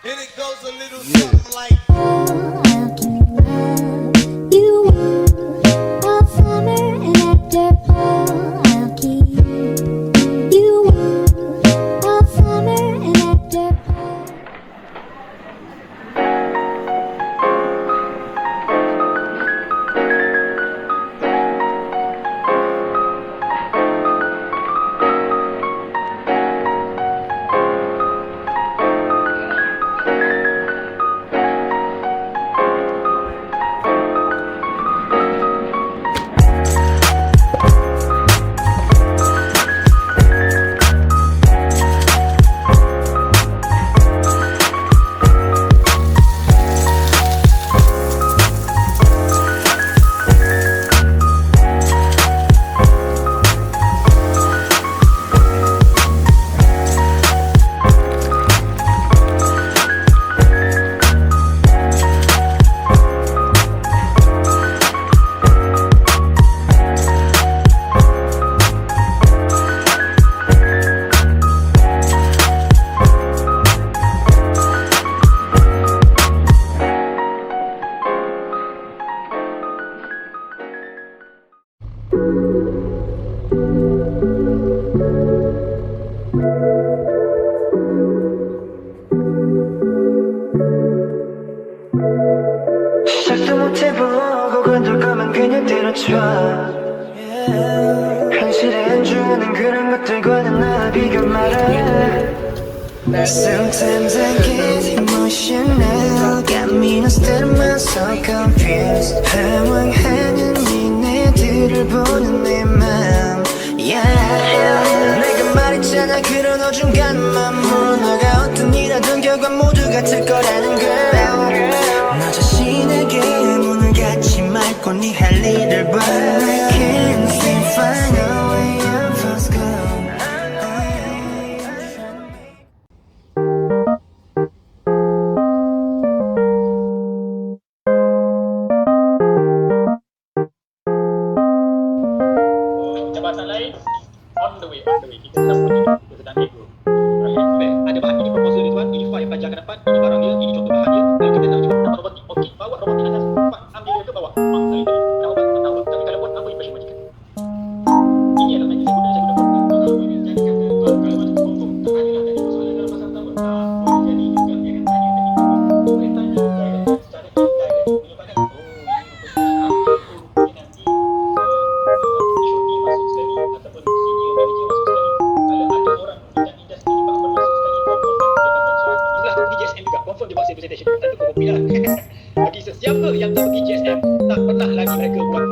And it goes a little something like 시작도 못해보고 건들거면 그냥 때려쳐 현실에 안주하는 그런 것들과는 나 비교 말아 Sometimes I get emotional Got me lost in my so confused 방황하는 니네들을 보는 내 맘 yeah. 내가 말했잖아 그런 어중간한 문화가 어떤 일하던 결과 모두 같을 거라는 걸 너 자신에게 문을 닫지 말고 네 할 일을 봐 I can't seem to find a way out of school Jabatan lain on the way kita sedang punya kita sedang nego. Ada bahan ini proposal dia tuan, ini file yang panjang ke depan, ini barang dia, ini contoh bahan dia. Kalau kita nak cuba dapat robotik, okey, bawa robotik atas, Pak, ambil dia ke bawah. Mak kali tadi, dah obat, tak tahu. Tapi kalau buat apa impression majikan? Ini adalah yang saya guna buat. Kalau ini jadi kata tuan, kalau macam confirm, tak ada lah tadi soalan dalam pasal tamu. Boleh jadi juga dia akan tanya tadi. Boleh tanya dia secara indirect menyebabkan ini nanti isu ni masuk sekali ataupun senior manager masuk sekali. Kalau ada orang bidang industri ni masuk sekali, confirm dia kata itulah pergi GSM juga, confirm dia buat presentation. Tentu kau copy lah. Bagi sesiapa yang tak pergi GSM, tak pernah lagi mereka buat